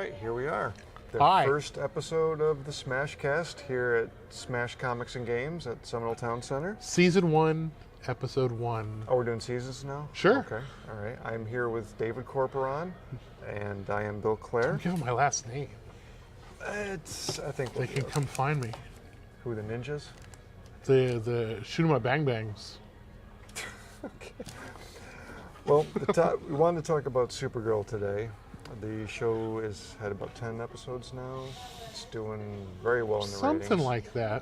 right, here we are. The Hi. first episode of the Smashcast here at Smash Comics and Games at Seminole Town Center. Season 1, Episode 1. Oh, we're doing seasons now? Sure. Okay, all right. I'm here with David Corporon, and I am Bill Clare. Give them my last name. I think They can come find me. Who, the ninjas? The shoot 'em up bang bangs. Okay. Well, we wanted to talk about Supergirl today. The show has had about 10 episodes now. It's doing very well in the ratings. Something like that.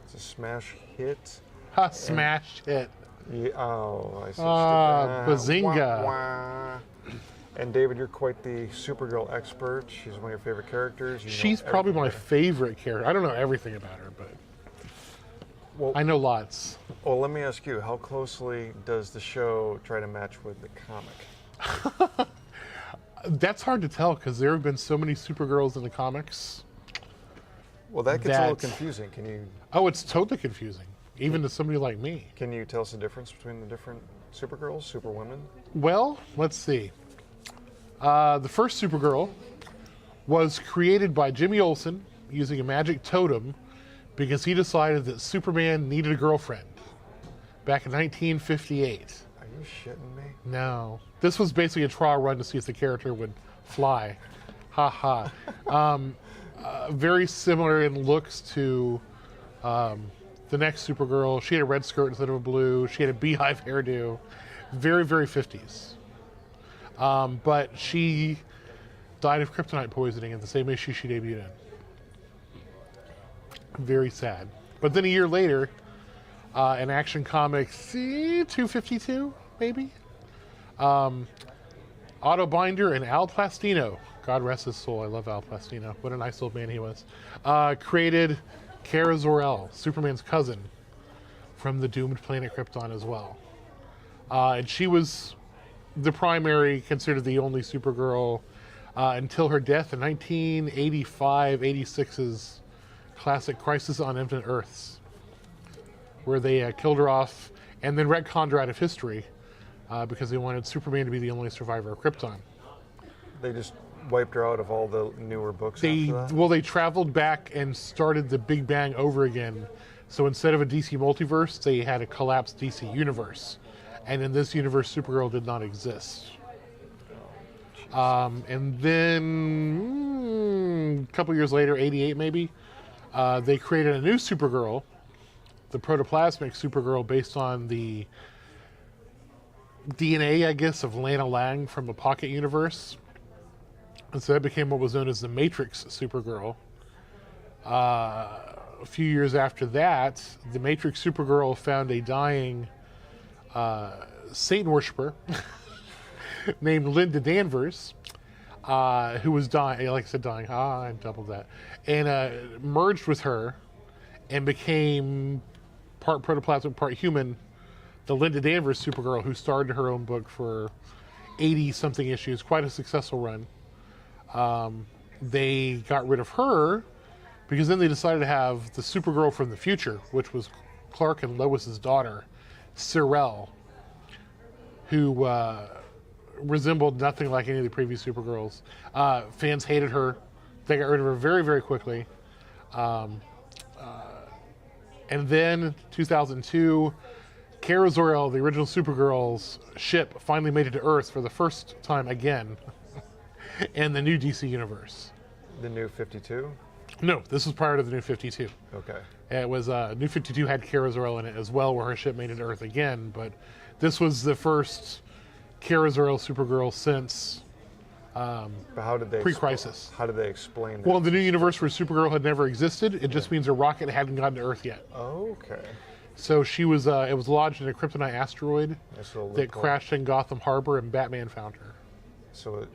It's a smash hit. Ha, smash hit. Yeah, oh, I see. Bazinga. Wah, wah. And David, you're quite the Supergirl expert. She's one of your favorite characters. She's probably my favorite character. I don't know everything about her, but I know lots. Well, let me ask you, how closely does the show try to match with the comic? That's hard to tell because there have been so many Supergirls in the comics. Well, that gets a little confusing. Can you? Oh, it's totally confusing, even to somebody like me. Can you tell us the difference between the different Supergirls, Superwomen? Well, let's see. The first Supergirl was created by Jimmy Olsen using a magic totem because he decided that Superman needed a girlfriend back in 1958. Are you shitting me? No. This was basically a trial run to see if the character would fly. Ha ha. Very similar in looks to the next Supergirl. She had a red skirt instead of a blue. She had a beehive hairdo. Very, very 50s. But she died of kryptonite poisoning in the same issue she debuted in. Very sad. But then a year later, in Action Comics 252, maybe? Otto Binder and Al Plastino, God rest his soul, I love Al Plastino, what a nice old man he was, created Kara Zor-El, Superman's cousin, from the doomed planet Krypton as well. And she was the primary, considered the only Supergirl until her death in 1985-86's classic Crisis on Infinite Earths, where they killed her off and then retconned her out of history because they wanted Superman to be the only survivor of Krypton. They just wiped her out of all the newer books after that? Well, they traveled back and started the Big Bang over again. So instead of a DC multiverse, they had a collapsed DC universe. And in this universe, Supergirl did not exist. And then a couple years later, 88 maybe, they created a new Supergirl, the protoplasmic Supergirl, based on the DNA, I guess, of Lana Lang from the Pocket Universe. And so that became what was known as the Matrix Supergirl. A few years after that, the Matrix Supergirl found a dying Satan worshiper named Linda Danvers, who was dying, like I said, dying. I doubled that. And merged with her and became part protoplasmic, part human, the Linda Danvers Supergirl, who starred in her own book for 80-something issues, quite a successful run. They got rid of her because then they decided to have the Supergirl from the future, which was Clark and Lois's daughter, Sir-El, who resembled nothing like any of the previous Supergirls. Fans hated her. They got rid of her very, very quickly. And then 2002, Kara Zor-El, the original Supergirl's ship, finally made it to Earth for the first time again in the new DC universe. The new 52? No, this was prior to the new 52. Okay. It was New 52 had Kara Zor-El in it as well, where her ship made it to Earth again. But this was the first Kara Zor-El Supergirl since But how did they pre-Crisis. How did they explain that? Well, the new universe where Supergirl had never existed, it just means a rocket hadn't gotten to Earth yet. Okay. So she was. It was lodged in a kryptonite asteroid that loophole. crashed in Gotham Harbor, and Batman found her. So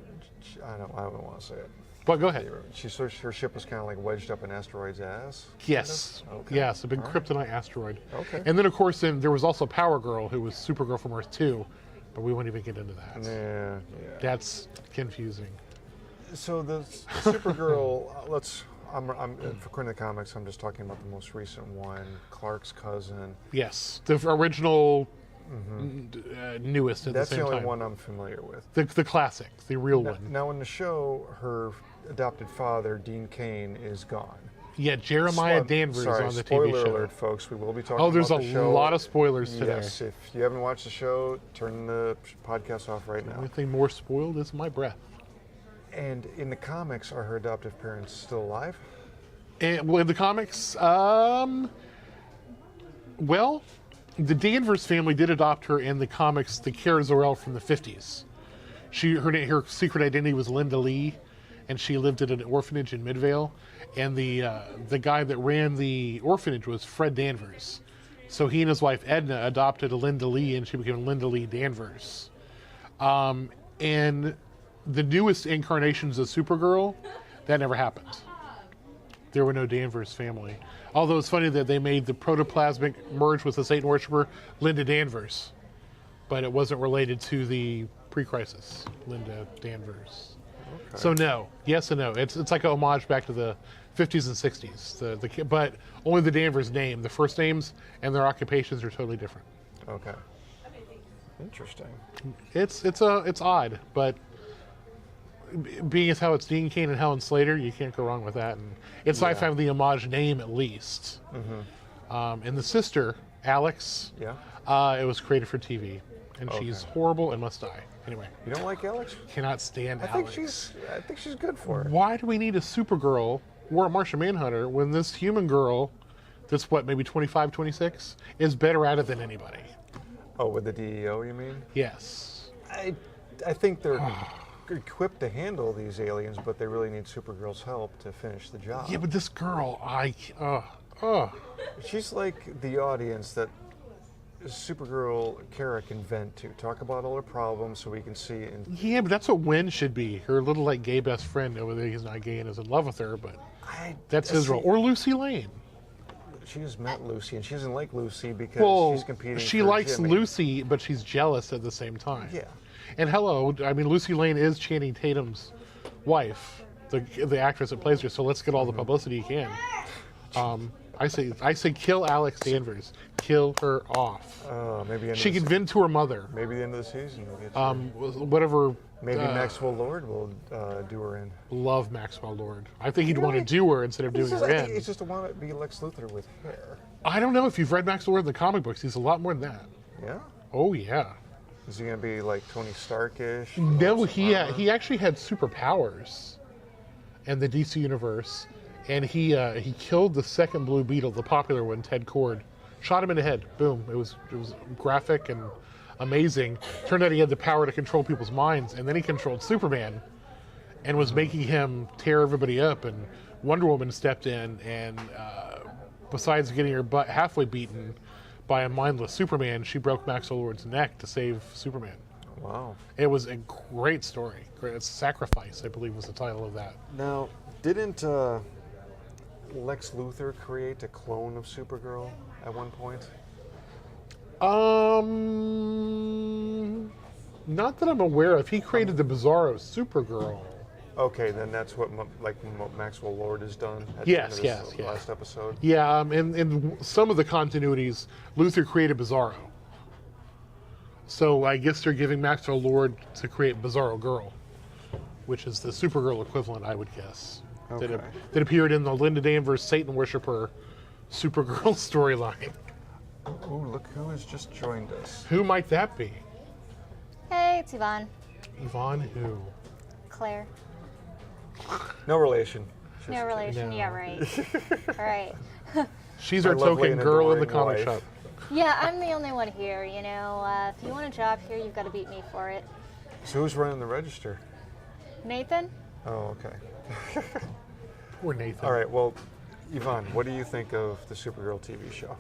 I don't want to say it. But go ahead. Her ship was kind of like wedged up in asteroid's ass? Yes. Kind of? Okay. Yes, a big kryptonite asteroid. Okay. And then, of course, there was also Power Girl, who was Supergirl from Earth 2, but we won't even get into that. Yeah. That's confusing. So the Supergirl, according to the comics, I'm just talking about the most recent one, Clark's cousin. Yes, the original newest at That's the same the time. only one I'm familiar with. The classic, the real one. Now, in the show, her adopted father, Dean Cain, is gone. Yeah, Jeremiah Danvers Sorry, on the spoiler TV show. alert, folks. We will be talking Oh, there's about a the show. lot of spoilers today. Yes, if you haven't watched the show, turn the podcast off right The now. only thing more spoiled is my breath. And in the comics, are her adoptive parents still alive? And, well, in the comics, well, the Danvers family did adopt her in the comics, the Kara Zor-El from the 50s. Her secret identity was Linda Lee, and she lived at an orphanage in Midvale. And the guy that ran the orphanage was Fred Danvers. So he and his wife Edna adopted a Linda Lee, and she became Linda Lee Danvers. And the newest incarnations of Supergirl, that never happened. There were no Danvers family. Although it's funny that they made the protoplasmic merge with the Satan worshiper Linda Danvers, but it wasn't related to the pre-crisis Linda Danvers. Okay. So no, yes and no. It's like a homage back to the 50s and 60s. But only the Danvers name, the first names and their occupations are totally different. Okay. Interesting. It's odd, but being as how it's Dean Cain and Helen Slater, you can't go wrong with that. And it's nice to have the homage name at least. Mm-hmm. And the sister, Alex, it was created for TV, and she's horrible and must die. Anyway, you don't like Alex? Cannot stand I Alex. think she's good for it. Why do we need a Supergirl or a Martian Manhunter when this human girl, that's what, maybe 25, 26, is better at it than anybody? Oh, with the DEO, you mean? Yes. I think they're equipped to handle these aliens, but they really need Supergirl's help to finish the job. Yeah, but this girl, she's like the audience that Supergirl Kara can vent to. Talk about all her problems so we can see. Yeah, but that's what Wynn should be. Her little like gay best friend over there. He's not gay and is in love with her, but that's his role. Or Lucy Lane. She just met Lucy, and she doesn't like Lucy because she's competing. She for likes Jimmy. Lucy, but she's jealous at the same time. Yeah. And hello, I mean, Lucy Lane is Channing Tatum's wife, the actress that plays her. So let's get all the publicity you can. I say, kill Alex Danvers, kill her off. Maybe she can vent to her mother. Maybe the end of the season we'll get whatever. Maybe Maxwell Lord will do her in. Love Maxwell Lord. I think he'd want to do her instead of doing her in. It's just to want to be Lex Luthor with hair. I don't know if you've read Maxwell Lord in the comic books. He's a lot more than that. Yeah? Oh, yeah. Is he going to be like Tony Stark-ish? No, he actually had superpowers in the DC universe. And he killed the second Blue Beetle, the popular one, Ted Kord. Shot him in the head. Boom. It was graphic and amazing. Turned out he had the power to control people's minds, and then he controlled Superman and was making him tear everybody up. And Wonder Woman stepped in, and besides getting her butt halfway beaten by a mindless Superman, she broke Maxwell Lord's neck to save Superman. Wow. It was a great story. Sacrifice, I believe, was the title of that. Now, didn't Lex Luthor create a clone of Supergirl at one point? Not that I'm aware of. He created the Bizarro Supergirl. Okay, then that's what Maxwell Lord has done at Yes, the end of this last episode. Yeah, in some of the continuities, Luthor created Bizarro. So I guess they're giving Maxwell Lord to create Bizarro Girl, which is the Supergirl equivalent, I would guess. Okay. That appeared in the Linda Danvers Satan Worshipper Supergirl storyline. Oh, look who has just joined us. Who might that be? Hey, it's Yvonne. Yvonne who? Claire. No relation. No relation. No. Yeah, right. All right. She's My our lovely token and girl in the adoring comic wife. shop. Yeah, I'm the only one here, you know. If you want a job here, you've got to beat me for it. So who's running the register? Nathan? Oh, okay. Poor Nathan. All right, well, Yvonne, what do you think of the Supergirl TV show?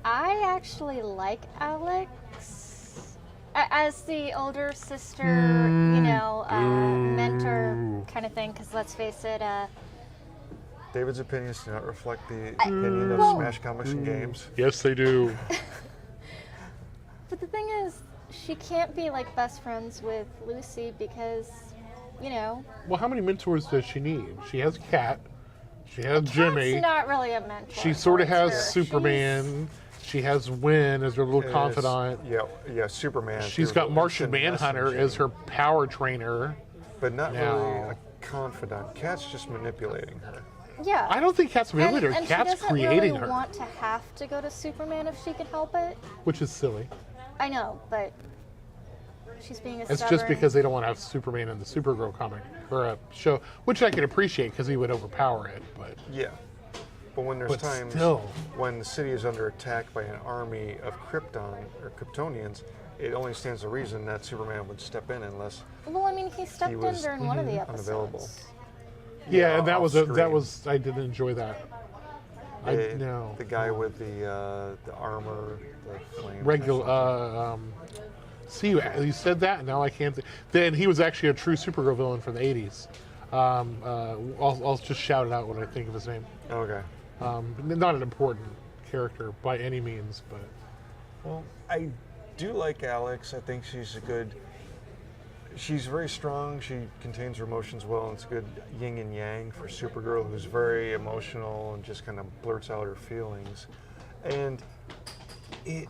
I actually like Alex. As the older sister, you know, mentor kind of thing, because let's face it, David's opinions do not reflect the opinion of Smash Comics and Games. Yes, they do. But the thing is, she can't be like best friends with Lucy because, you know. Well, how many mentors does she need? She has Kat. She has Jimmy. It's not really a mentor. She sort of for has her. Superman. She she has Wynn as her little As- confidant. Yeah, Superman. She's through got Martian instant Manhunter messaging, as her power trainer. but not now. really a confidant. Kat's just manipulating her. Yeah. I don't think Kat's manipulating her. and Kat's she doesn't creating really her, want to have to go to Superman if she could help it. which is silly. I know, but she's being a It's stubborn. just because they don't want to have Superman in the Supergirl comic or a show, which I can appreciate because he would overpower it. But Yeah. But when there's But times still. when the city is under attack by an army of Krypton or Kryptonians, it only stands to reason that Superman would step in unless Well, I mean, he stepped in was during one of the episodes. unavailable. yeah, and that was off-screen. I didn't enjoy that. No. The guy with the armor, the flames. or Regular. something. See, you said that, and now I can't. Then he was actually a true Supergirl villain from the '80s. I'll just shout it out when I think of his name. Okay. Not an important character by any means, but Well, I do like Alex. I think she's very strong. She contains her emotions well, and it's a good yin and yang for Supergirl, who's very emotional and just kind of blurts out her feelings. And it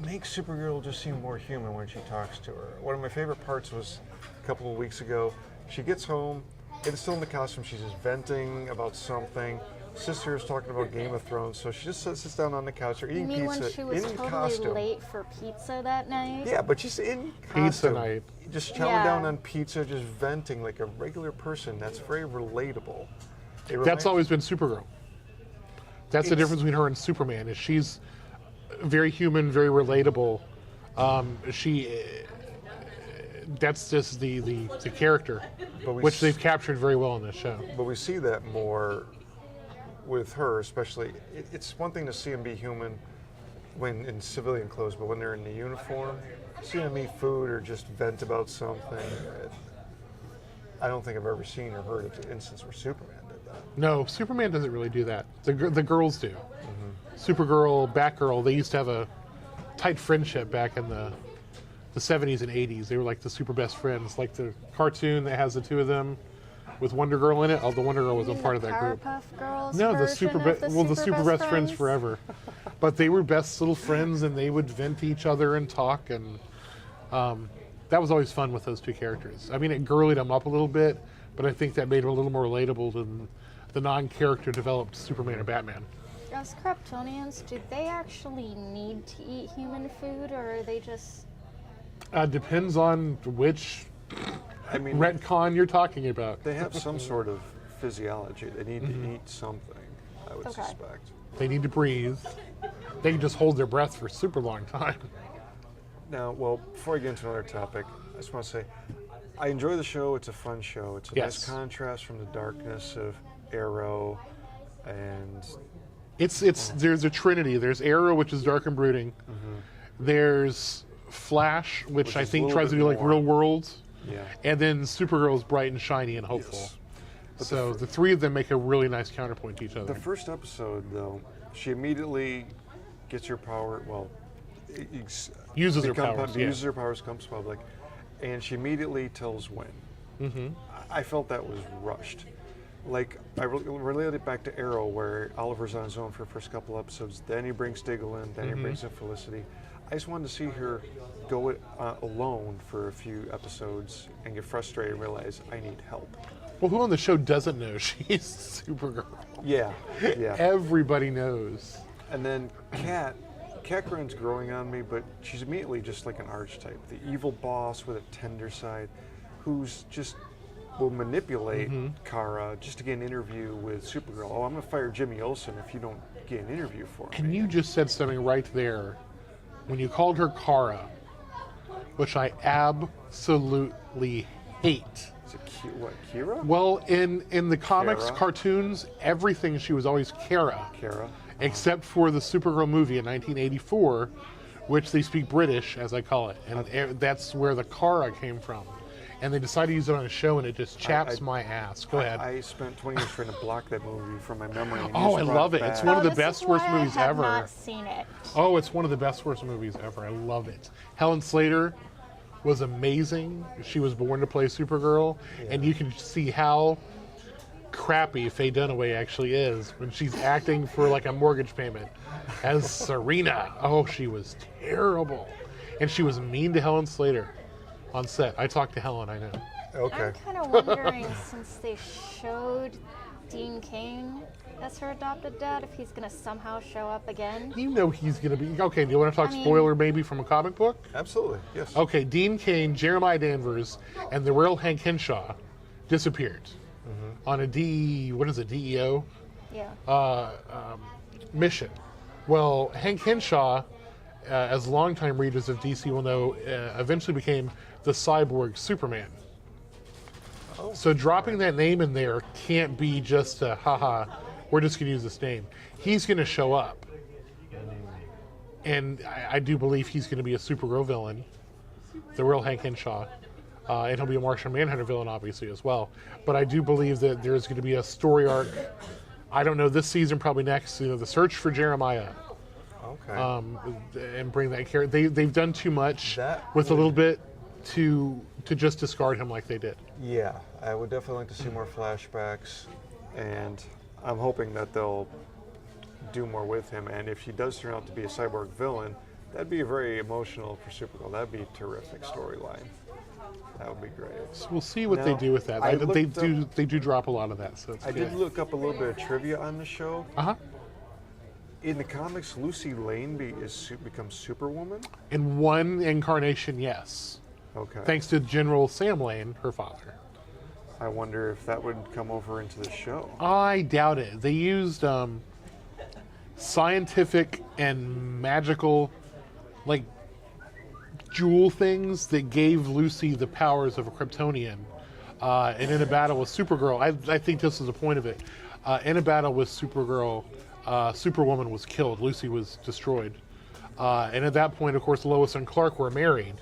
makes Supergirl just seem more human when she talks to her. One of my favorite parts was a couple of weeks ago. She gets home, it's still in the costume, she's just venting about something. Sister is talking about Game of Thrones, so she just sits down on the couch, they're You eating mean pizza when she was in totally costume. late for pizza that night? Yeah, but she's in Pizza costume. night. Just chowing Yeah. down on pizza, just venting like a regular person. That's very relatable. It that's reminds- always been Supergirl. That's the It's- difference between her and Superman. Is she's very human, very relatable. That's just the character, But we which s- they've captured very well in this show. But we see that more with her, especially. It's one thing to see them be human when in civilian clothes, but when they're in the uniform, seeing them eat food or just vent about something, I don't think I've ever seen or heard of an instance where Superman did that. No, Superman doesn't really do that. The girls do. Supergirl, Batgirl, they used to have a tight friendship back in the 70s and 80s. They were like the super best friends. Like the cartoon that has the two of them with Wonder Girl in it. Oh, the Wonder Girl You wasn't mean part the of that group. Powerpuff Girls No, the version super of the super best friends forever. But they were best little friends, and they would vent to each other and talk, and that was always fun with those two characters. I mean, it girlied them up a little bit, but I think that made them a little more relatable than the non-character developed Superman or Batman. As Kryptonians, do they actually need to eat human food, or are they just... Depends on which I mean, retcon you're talking about. they have some sort of physiology. They need to eat something, I would Okay. suspect. They need to breathe. They can just hold their breath for a super long time. Now, well, before I get into another topic, I just want to say I enjoy the show. It's a fun show. It's a Yes. nice contrast from the darkness of Arrow, and There's a trinity. There's Arrow, which is dark and brooding. There's Flash, which I is a think little tries to bit be like more- real world. yeah. And then Supergirl's bright and shiny and hopeful. Yes. So the three of them make a really nice counterpoint to each other. The first episode, though, she immediately gets her power. Well, Uses her powers, yeah. Uses her powers, comes public, and she immediately tells Wynn. I felt that was rushed. Like I related it back to Arrow, where Oliver's on his own for the first couple episodes. Then he brings Diggle in. Then he brings in Felicity. I just wanted to see her go it alone for a few episodes and get frustrated and realize I need help. Well, who on the show doesn't know she's Supergirl? Yeah, yeah. Everybody knows. And then Catgirl's growing on me, but she's immediately just like an archetype. The evil boss with a tender side who's just will manipulate Kara just to get an interview with Supergirl. Oh, I'm going to fire Jimmy Olsen if you don't get an interview for me. And you just said something right there when you called her Kara, which I absolutely hate. Is it what, Kira? Well, in the comics, Kara? cartoons, everything she was always Kara, Kara. except for the Supergirl movie in 1984, which they speak British, as I call it, and that's where the Kara came from. And they decided to use it on a show, and it just chaps my ass. Go ahead. I spent 20 years trying to block that movie from my memory. And you Oh, just I brought love it. It's back. one of the this best, is worst why movies I have ever. not seen it. Oh, it's one of the best, worst movies ever. I love it. Helen Slater was amazing. She was born to play Supergirl, and you can see how crappy Faye Dunaway actually is when she's acting for like a mortgage payment as Serena. Oh, she was terrible. And she was mean to Helen Slater on set. I talked to Helen, I know. Okay. I'm kind of wondering, since they showed Dean Cain as her adopted dad, if he's going to somehow show up again. You know he's going to be... Okay, do you want to talk I mean- spoiler maybe from a comic book? Absolutely. Yes. Okay, Dean Cain, Jeremiah Danvers, and the real Hank Henshaw disappeared on a DEO Yeah. mission. Well, Hank Henshaw, as longtime readers of DC will know, eventually became the cyborg Superman. Oh, So dropping that name in there can't be just a, haha, we're just going to use this name. He's going to show up. And I do believe he's going to be a Supergirl villain, the real Hank Henshaw. And he'll be a Martian Manhunter villain, obviously, as well. But I do believe that there's going to be a story arc, I don't know, this season, probably next, the search for Jeremiah. Okay. And bring that character. They've done too much That with a would- little bit to just discard him like they did. Yeah, I would definitely like to see more flashbacks, and I'm hoping that they'll do more with him. And if she does turn out to be a cyborg villain, that'd be very emotional for Supergirl. That'd be a terrific storyline. That would be great. So we'll see what they Now, do with that. I They looked do drop a lot of that. So it's I good. did look up a little bit of trivia on the show. Uh-huh. In the comics, Lucy Lane becomes Superwoman. In one incarnation, yes. Okay. Thanks to General Sam Lane, her father. I wonder if that would come over into the show. I doubt it. They used scientific and magical, like, jewel things that gave Lucy the powers of a Kryptonian. And in a battle with Supergirl, I think this is the point of it. In a battle with Supergirl, Superwoman was killed. Lucy was destroyed. And at that point, of course, Lois and Clark were married.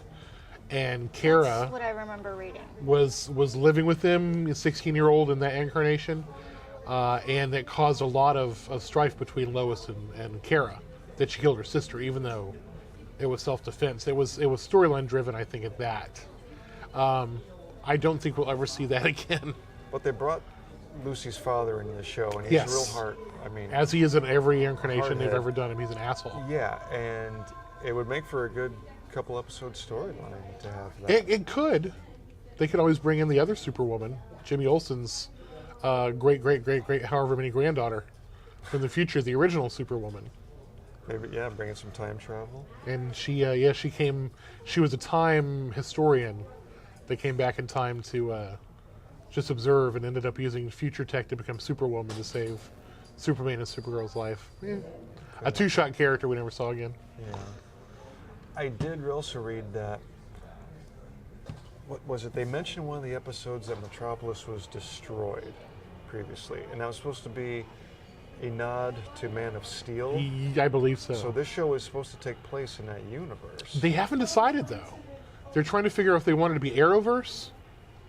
And Kara That's what I remember reading. was living with them, a 16-year-old in that incarnation, and it caused a lot of strife between Lois and Kara, that she killed her sister, even though it was self-defense. It was storyline driven, I think, at that. I don't think we'll ever see that again. But they brought Lucy's father into the show, and he's Yes. real hard. I mean, As he is in every incarnation they've Hardhead. ever done him, he's an asshole. yeah, and it would make for a good couple episode storyline to have that. It could. They could always bring in the other Superwoman, Jimmy Olsen's great, however many granddaughter from the future, the original Superwoman. Maybe, yeah, bringing some time travel. And she was a time historian that came back in time to just observe and ended up using future tech to become Superwoman to save Superman and Supergirl's life. Yeah. A two-shot character we never saw again. Yeah. I did also read that, what was it? They mentioned in one of the episodes that Metropolis was destroyed previously, and that was supposed to be a nod to Man of Steel. I believe so. So this show is supposed to take place in that universe. They haven't decided, though. They're trying to figure out if they want it to be Arrowverse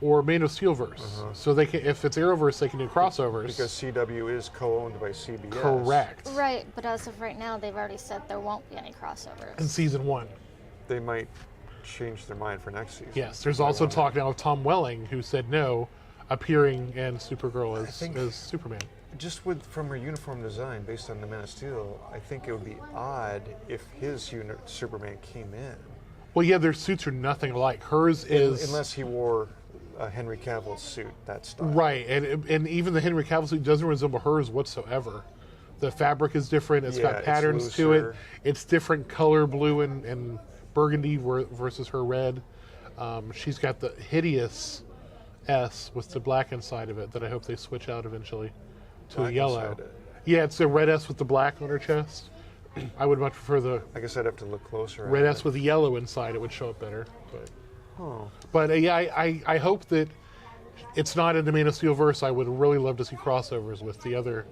or Man of Steel-verse. So they can, if it's Arrowverse, they can do crossovers. Because CW is co-owned by CBS. Correct. Right, but as of right now, they've already said there won't be any crossovers. In season 1. They might change their mind for next season. Yes, there's also talk now of Tom Welling, who said no, appearing in Supergirl as Superman. Just from her uniform design, based on the Man of Steel, I think it would be odd if his Superman came in. Well, yeah, their suits are nothing alike. Hers is... Unless he wore Henry Cavill's suit, that style. Right, and even the Henry Cavill suit doesn't resemble hers whatsoever. The fabric is different. It's got it's patterns to it. looser. It's different color, blue and burgundy versus her red. She's got the hideous S with the black inside of it that I hope they switch out eventually to Black a yellow. inside it. Yeah, it's a red S with the black on her chest. I would much prefer the I guess I'd have to look closer. red at S with the yellow inside. It would show up better. But Oh, yeah, I hope that it's not in the Man of Steel verse. I would really love to see crossovers with the other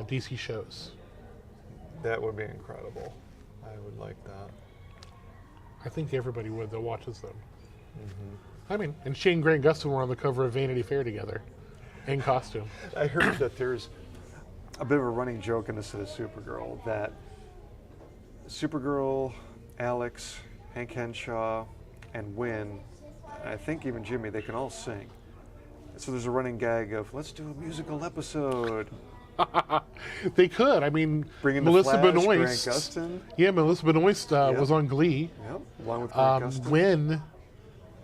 DC shows. that would be incredible. I would like that. I think everybody would that watches them. I mean, and she and Grant Gustin were on the cover of Vanity Fair together in costume. I heard that there's a bit of a running joke in the set of Supergirl that Supergirl, Alex, Hank Henshaw, and Wynn, and I think even Jimmy, they can all sing. So there's a running gag of, let's do a musical episode. They could. I mean, Bring in Melissa the Flash, Grant Benoist. Gustin. Yeah, Melissa Benoist Yep. was on Glee. Yep, along with Grant Gustin. Wynn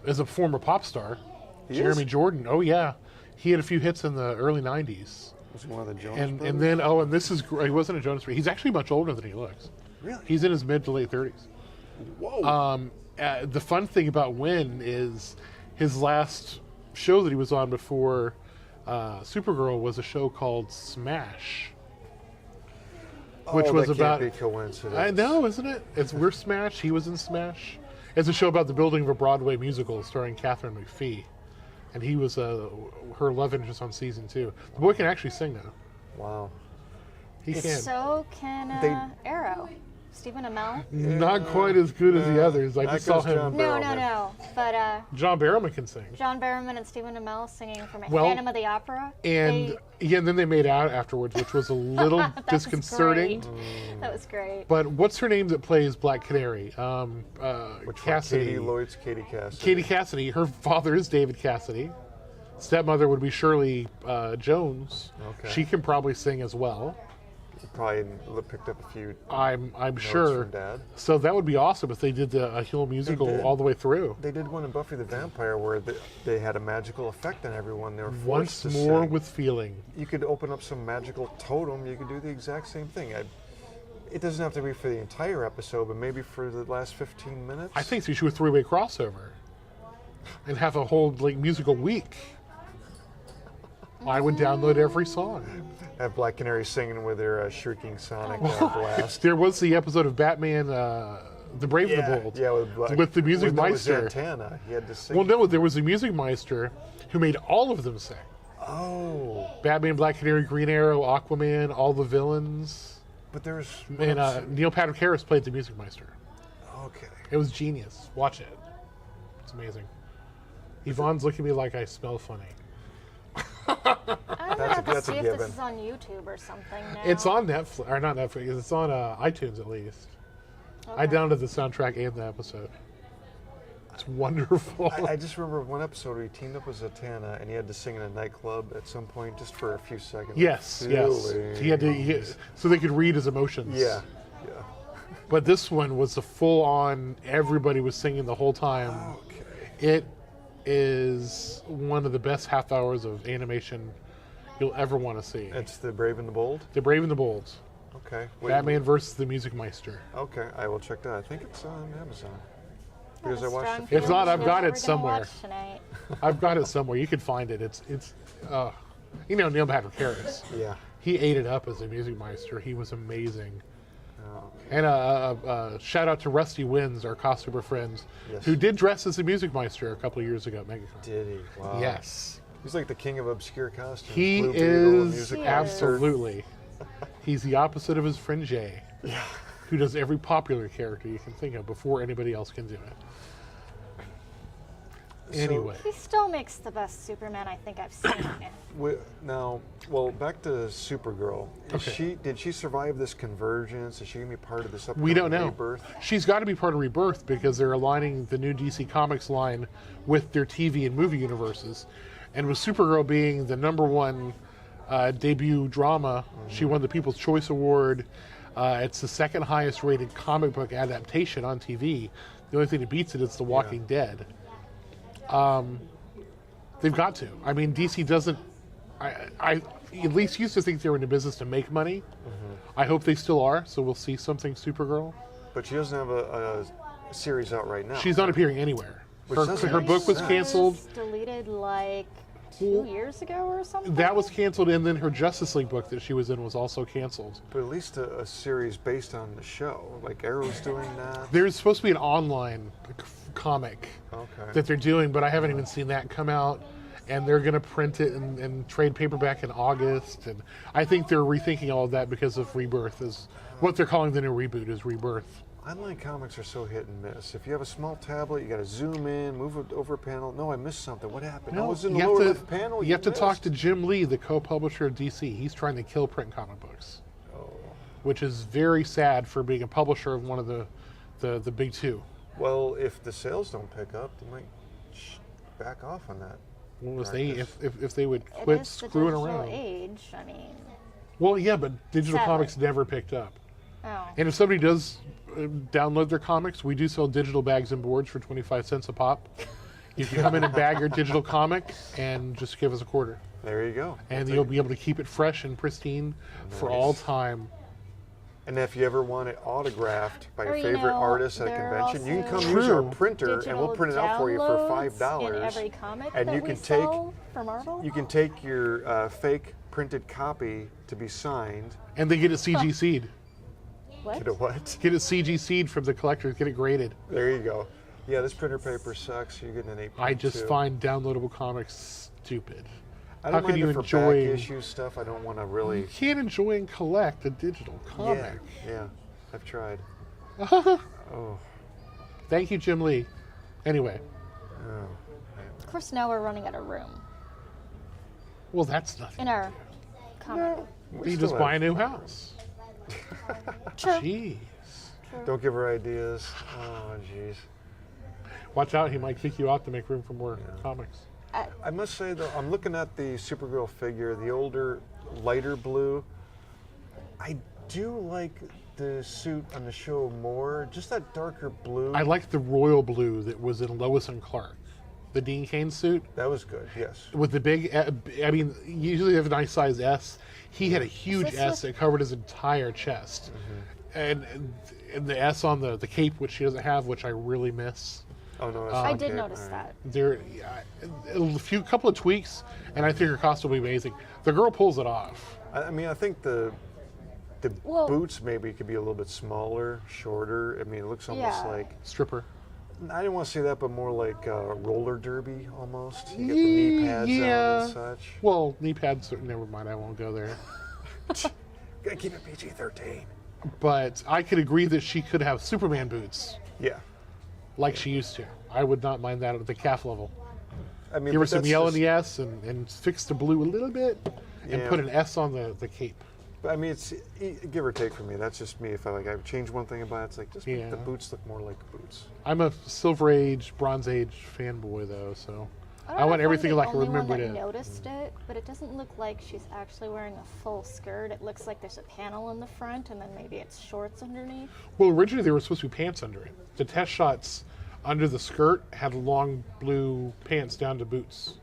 is a former pop star. He Jeremy is? Jordan. Oh yeah, he had a few hits in the early '90s. Was he one of the Jonas And Brothers? then and this is he wasn't a Jonas. He's actually much older than he looks. Really? He's in his mid to late 30s. Whoa. The fun thing about Wynn is his last show that he was on before Supergirl was a show called Smash, which was that about. can't be coincidence. I know, isn't it? We're Smash. He was in Smash. It's a show about the building of a Broadway musical starring Catherine McPhee, and he was her love interest on season 2. The boy can actually sing now. Wow. He can. So can They- Arrow. Stephen Amell. Not quite as good as the others. I that just saw goes John him. No. But John Barrowman can sing. John Barrowman and Stephen Amell singing from Well, Phantom of the Opera. And and then they made out afterwards, which was a little That was disconcerting. great. That was great. But what's her name that plays Black Canary? Which one? Cassidy. Katie Lloyd's Katie Cassidy. Katie Cassidy. Her father is David Cassidy. Stepmother would be Shirley Jones. Okay. She can probably sing as well. Probably picked up a few I'm notes sure. from Dad. So that would be awesome if they did a whole musical did. all the way through. They did one in Buffy the Vampire where they had a magical effect on everyone. They were Once forced to more sing. with feeling. You could open up some magical totem. You could do the exact same thing. It doesn't have to be for the entire episode, but maybe for the last 15 minutes. I think so. You should do a three-way crossover and have a whole musical week. I would download every song. Have Black Canary singing with their shrieking Sonic blast. There was the episode of Batman, The Brave and the Bold, Yeah, with the Music that was Meister. Santana. He had to sing. Well, no, there was a Music Meister who made all of them sing. Oh, Batman, Black Canary, Green Arrow, Aquaman, all the villains. but there's And Neil Patrick Harris played the Music Meister. okay. It was genius. Watch it. It's amazing. Yvonne's looking at me like I smell funny. I'm gonna have to that's a see if given. this is on YouTube or something now. It's on Netflix, or not Netflix, it's on iTunes at least. I Okay. downloaded the soundtrack and the episode. It's wonderful. I just remember one episode where he teamed up with Zatanna and he had to sing in a nightclub at some point just for a few seconds. Yes. He had to, so they could read his emotions. Yeah. But this one was a full-on. Everybody was singing the whole time. Okay. It is one of the best half hours of animation you'll ever want to see. It's The Brave and the Bold? The Brave and the Bold. Okay. Batman versus the Music Meister. Okay, I will check that. I think it's on Amazon. I have Because a I watched strong a few If not, feeling I've you got know it what we're gonna somewhere. watch tonight. I've got it somewhere. You can find it. It's Neil Patrick Harris. Yeah. He ate it up as a Music Meister. He was amazing. Oh, And shout out to Rusty Wins, our costumer friends, Yes. who did dress as a Music Meister a couple of years ago at MegaCon. did he? Wow. Yes. He's like the king of obscure costumes. He Blue Beetle, a is music He monster. absolutely. He's the opposite of his friend Jay, who does every popular character you can think of before anybody else can do it. Anyway, He still makes the best Superman I think I've seen. Now, back to Supergirl. Okay. Did she survive this convergence? Is she going to be part of this upcoming we don't know. rebirth? She's got to be part of Rebirth because they're aligning the new DC Comics line with their TV and movie universes. And with Supergirl being the #1 debut drama, she won the People's Choice Award. It's the second highest rated comic book adaptation on TV. The only thing that beats it is The Walking Dead. They've got to. I mean, DC doesn't. I at least used to think they were in the business to make money. I hope they still are. So we'll see something Supergirl. But she doesn't have a series out right now. She's not appearing anywhere. Which Her, doesn't her make book was sense. canceled. It was deleted like 2 years ago or something. That was canceled, and then her Justice League book that she was in was also canceled. But at least a series based on the show. Like Arrow's doing that. There's supposed to be an online comic Okay. that they're doing, but I haven't even seen that come out. And they're going to print it and trade paperback in August. And I think they're rethinking all of that because of Rebirth. Is what they're calling the new reboot is Rebirth. Online comics are so hit and miss. If you have a small tablet, you got to zoom in, move it over a panel. No, I missed something. What happened? I was in the you lower have left to, panel. you have to talk missed. to Jim Lee, the co-publisher of DC. He's trying to kill print comic books, which is very sad for being a publisher of one of the big two. Well, if the sales don't pick up, they might back off on that. Well, if they would It quit is the screwing digital around. age. I mean, Well, yeah, but digital Sadly. comics never picked up. oh. And if somebody does download their comics, we do sell digital bags and boards for 25 cents a pop. You can come in and bag your digital comic and just give us a quarter. There you go. And you'll be able to keep it fresh and pristine for all time. And if you ever want it autographed by your Or, you favorite know, artist at a there are convention, you can also come use our True. printer and we'll print it out for you for downloads $5. in every comic and that you we can take sell for Marvel. you can take your fake printed copy to be signed. And they get it CGC'd. What? Get a what? Get it CGC'd from the collectors. Get it graded. There you go. Yeah, this printer paper sucks. You're getting an 8.2. I just find downloadable comics stupid. I how don't can mind you it for enjoy- back issue stuff. I don't want to really. You can't enjoy and collect a digital comic. Yeah, I've tried. Oh, Thank you, Jim Lee. Anyway, Of course, now we're running out of room well, that's nothing. in our comic. we You still just buy a have- new house. True. Jeez. Don't give her ideas. Oh, jeez. Watch out, he might kick you out to make room for more comics. I must say though, I'm looking at the Supergirl figure, the older, lighter blue. I do like the suit on the show more. Just that darker blue. I like the royal blue that was in Lois and Clark. The Dean Cain suit That was good. Yes. with the big, I mean, usually they have a nice size S. He had a huge this S with- that covered his entire chest. And the S on the cape, which she doesn't have, which I really miss. Oh no, that's I not did Kate. notice All right. that. There, a couple of tweaks, and I think her costume will be amazing. The girl pulls it off. I mean, I think the Well- boots maybe could be a little bit smaller, shorter. I mean, it looks almost Yeah. like Stripper. I didn't want to say that, but more like roller derby almost. You get the knee pads on and such. Well, knee pads. Never mind. I won't go there. Gotta keep it PG-13. But I could agree that she could have Superman boots Yeah. like she used to. I would not mind that at the calf level. I mean, Give her but some that's yellow in just- the S and fix the blue a little bit and Yeah. put an S on the cape. But I mean, it's give or take for me. That's just me. If I would change one thing about it, it's like just make Yeah. the boots look more like boots. I'm a Silver Age, Bronze Age fanboy though, so don't I know want if I'm everything the like I only one remembered that it. noticed it, but it doesn't look like she's actually wearing a full skirt. It looks like there's a panel in the front, and then maybe it's shorts underneath. Well, originally there were supposed to be pants under it. The test shots under the skirt had long blue pants down to boots.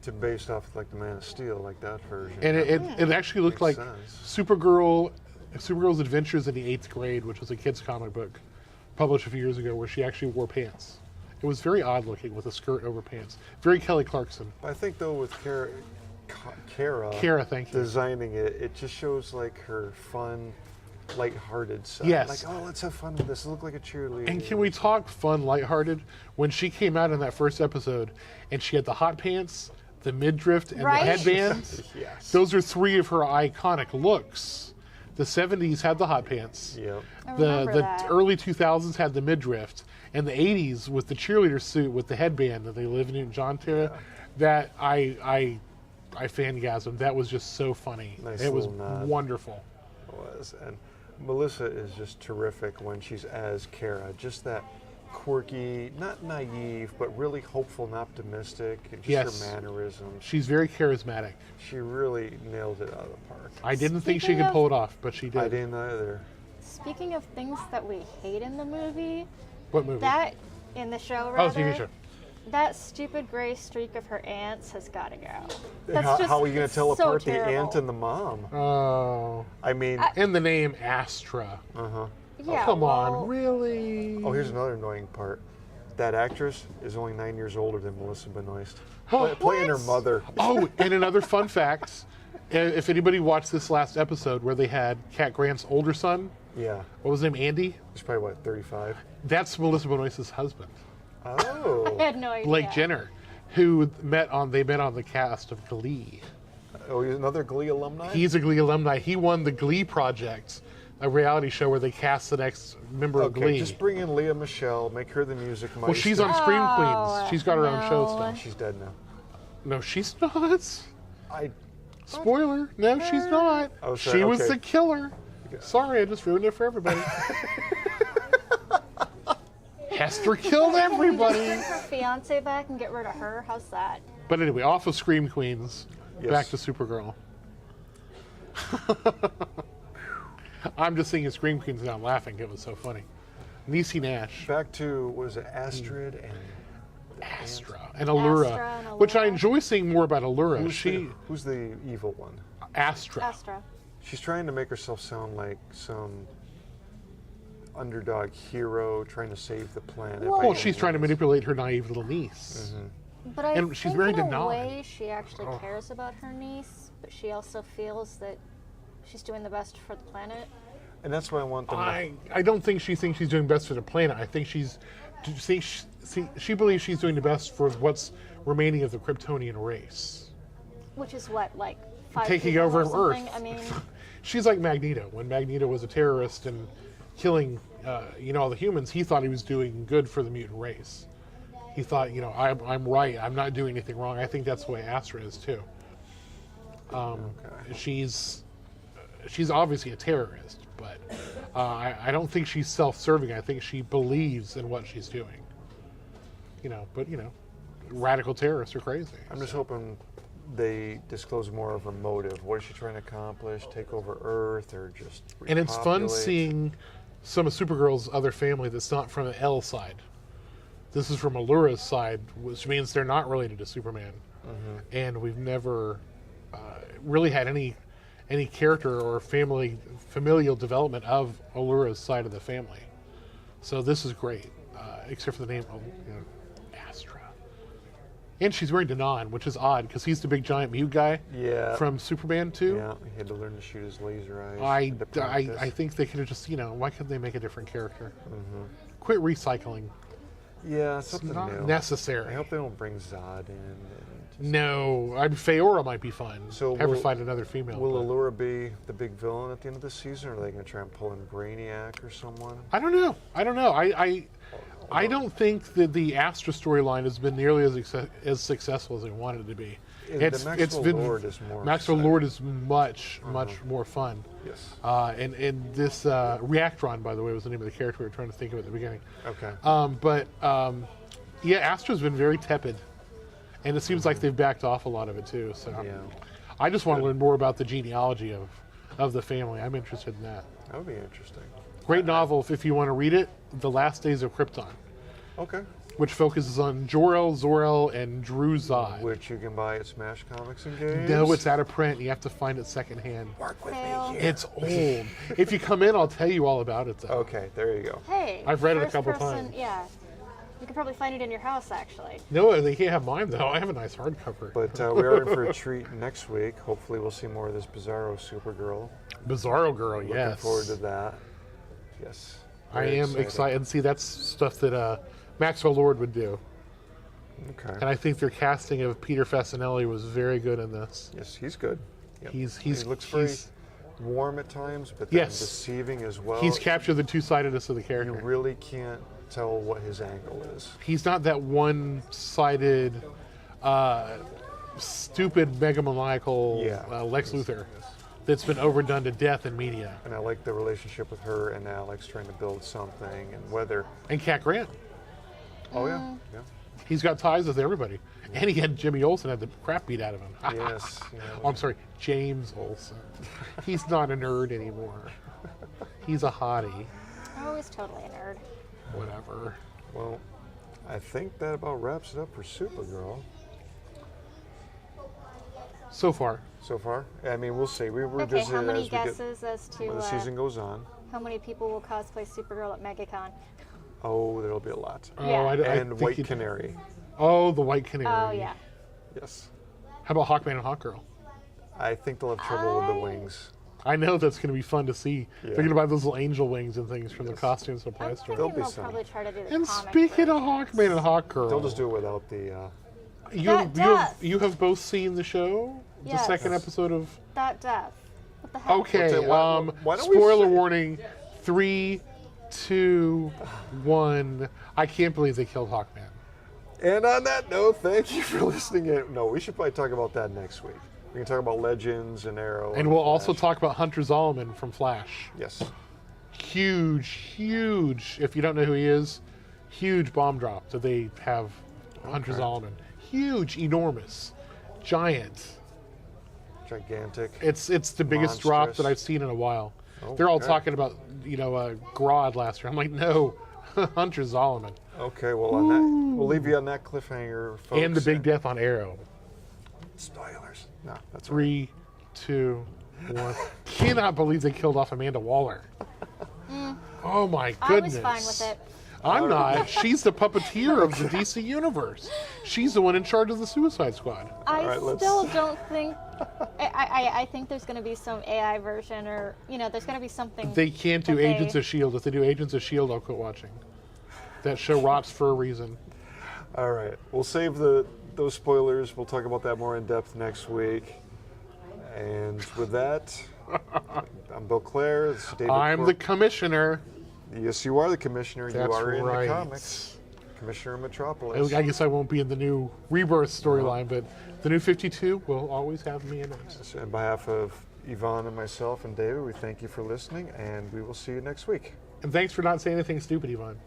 To based off like the Man of Steel, like that version. And it actually looked like Makes Supergirl's Adventures in the 8th Grade, which was a kid's comic book published a few years ago where she actually wore pants. It was very odd looking with a skirt over pants. Very Kelly Clarkson. But I think though with Kara Kara, thank you. designing it, it just shows like her fun, lighthearted side. Yes. Like, oh, let's have fun with this. Look like a cheerleader. And can we talk fun, lighthearted? When she came out in that first episode and she had the hot pants, the midriff, and Right? the headband, Yes. those are three of her iconic looks. The 70s had the hot pants. Yep. I The remember that. early 2000s had the midriff, and the 80s with the cheerleader suit with the headband that they live in Newton John Terra. That I fangasmed. That was just so funny. Nice it was little nod. wonderful. Was. And Melissa is just terrific when she's as Kara. Just that quirky, not naive, but really hopeful and optimistic. And just Yes. her mannerisms. She's very charismatic. She really nailed it out of the park. I didn't think she Speaking could of- pull it off, but she did. I didn't either. Speaking of things that we hate in the movie, What movie? that in the show Oh, rather, TV show. that stupid gray streak of her ants has got to go. How are you going to tell so apart the terrible. aunt and the mom? Oh. I mean, And the name Astra. Yeah, Come well, on, really? oh, here's another annoying part. That actress is only 9 years older than Melissa Benoist. Oh, Playing her what? mother. Oh, and another fun fact. If anybody watched this last episode where they had Cat Grant's older son, Yeah. what was his name, Andy? He's probably, what, 35? That's Melissa Benoist's husband, Oh. I had no idea. Blake Jenner, who met on the cast of Glee. Oh, he's another Glee alumni? He's a Glee alumni. He won the Glee Project, a reality show where they cast the next member of Okay, Glee. just bring in Leah Michelle, make her the music maestro. Well, she's on Scream Oh, Queens. She's got her own show no. still. She's dead now. No, she's not. I Spoiler. No, she's not. Oh, sorry, She was okay. the killer. Sorry, I just ruined it for everybody. Hester killed Bring everybody. her fiance back and get rid of her. How's that? But anyway, off of Scream Queens, Yes. back to Supergirl. I'm just thinking Scream Queens now. I'm laughing. It was so funny. Niecy Nash, Back to, what is it, Astrid and Astra, and Allura, Astra and which I Allura. enjoy seeing more about Allura. who's the evil one? Astra. Astra. She's trying to make herself sound like some underdog hero trying to save the planet. Well- Well, she's trying to manipulate her naive little niece. But I And she's think married in to a Nod. way she actually cares about her niece, but she also feels that she's doing the best for the planet. And that's why I want them I don't think she thinks she's doing best for the planet. I think she believes she's doing the best for what's remaining of the Kryptonian race. Which is what, like 5 Taking people over or something? Earth. I mean, She's like Magneto. When Magneto was a terrorist and killing, all the humans, he thought he was doing good for the mutant race. He thought, I'm right. I'm not doing anything wrong. I think that's the way Astra is too. She's obviously a terrorist, but I don't think she's self-serving. I think she believes in what she's doing. Radical terrorists are crazy. I'm just hoping they disclose more of her motive. What is she trying to accomplish? Take over Earth or just And it's fun repopulate? seeing some of Supergirl's other family that's not from the L side. This is from Allura's side, which means they're not related to Superman. And we've never really had any character or familial development of Allura's side of the family. So this is great, except for the name Astra. And she's wearing Danon, which is odd because he's the big giant mute guy Yeah. from Superman 2. Yeah, he had to learn to shoot his laser eyes. I had to practice. think they could have just, why couldn't they make a different character? Quit recycling. Yeah, It's something not new. necessary. I hope they don't bring Zod in. And No, Feora might be fun. So Have her will- fight another female. will but- Allura be the big villain at the end of the season, or are they going to try and pull in Brainiac or someone? I don't know. I don't think that the Astra storyline has been nearly as successful as they wanted it to be. The Maxwell Lord is more Maxwell exciting. Lord is much more fun. Yes. And this Reactron, by the way, was the name of the character we were trying to think of at the beginning. Okay. Yeah, Astra's been very tepid, and it seems like they've backed off a lot of it too. So Yeah. I just want to learn more about the genealogy of the family. I'm interested in that. That would be interesting. Great novel if you want to read it, The Last Days of Krypton, Okay. which focuses on Jor-El, Zor-El, and Drew Zod. Which you can buy at Smash Comics and Games. No, it's out of print. You have to find it secondhand. Work with Fail. me here. It's old. If you come in, I'll tell you all about it, though. Okay, there you go. hey. I've read it a first couple person, times. Yeah. You could probably find it in your house, actually. No, they can't have mine, though. I have a nice hardcover. But we are in for a treat next week. Hopefully, we'll see more of this Bizarro Supergirl. Bizarro Girl, Looking yes. forward to that. Yes. I Very am excited. See, that's stuff that Maxwell Lord would do. Okay. And I think their casting of Peter Fasinelli was very good in this. Yes, he's good. Yep. He looks very warm at times, but then Yes. deceiving as well. He's captured the two-sidedness of the You character. really can't tell what his angle is. He's not that one-sided, stupid, megalomaniacal Yeah. Lex Luthor that's been overdone to death in media. And I like the relationship with her and Alex trying to build something, and whether. And Cat Grant. Oh yeah, yeah. He's got ties with everybody. And he had Jimmy Olsen had the crap beat out of him. Yes. Yeah. Oh, I'm sorry, James Olsen. He's not a nerd anymore. He's a hottie. Oh, he's totally a nerd. Whatever. Well, I think that about wraps it up for Supergirl So far. so far. I mean, we'll see. We Okay, revisit how it many as we get guesses as to when the season goes on. how many people will cosplay Supergirl at MegaCon? Oh, there'll be a lot. Oh, Yeah. I And think White you'd- Canary. Oh, the White Canary. Oh, yeah. Yes. How about Hawkman and Hawkgirl? I think they'll have trouble with the wings. I know that's going to be fun to see. Yeah. They're going to buy those little angel wings and things from the Yes. costume supply I'm store. There'll thinking be they'll some. probably try to do the And comic speaking of version. Hawkman and Hawkgirl, They'll just do it without the. you have both seen the show, the Yes. second episode of. That death. What the heck? Okay, What's it- why don't we spoiler say- warning. 3, 2, 1. I can't believe they killed Hawkman. And on that note, thank you for listening in. No, we should probably talk about that next week. We can talk about Legends and Arrow. And we'll also Flash. talk about Hunter Zolomon from Flash. Yes. Huge, if you don't know who he is, huge bomb drop that they have Hunter Okay. Zolomon. huge, enormous, giant. Gigantic. It's the biggest drop Monstrous. that I've seen in a while. Oh, They're all okay. talking about, Grodd last year. I'm like, no, Hunter Zolomon. Okay, well, on that, we'll leave you on that cliffhanger, folks. And the big death on Arrow. Spoilers. No, that's all right. 3, 2, 1. Cannot believe they killed off Amanda Waller. Oh my I goodness. was fine with it. I'm not. She's the puppeteer of the DC universe. She's the one in charge of the Suicide Squad. I right, let's- still don't think. I think there's going to be some AI version, or there's going to be something. They can't do that they- Agents of S.H.I.E.L.D. If they do Agents of S.H.I.E.L.D., I'll quit watching. That show rots for a reason. All right, we'll save those spoilers. We'll talk about that more in depth next week. And with that, I'm Bill Clare. This is David I'm the commissioner. Yes, you are the commissioner. That's you are in right. the comics. Commissioner of Metropolis. I guess I won't be in the new Rebirth storyline, but the new 52 will always have me in it. So on behalf of Yvonne and myself and David, we thank you for listening, and we will see you next week. And thanks for not saying anything stupid, Yvonne.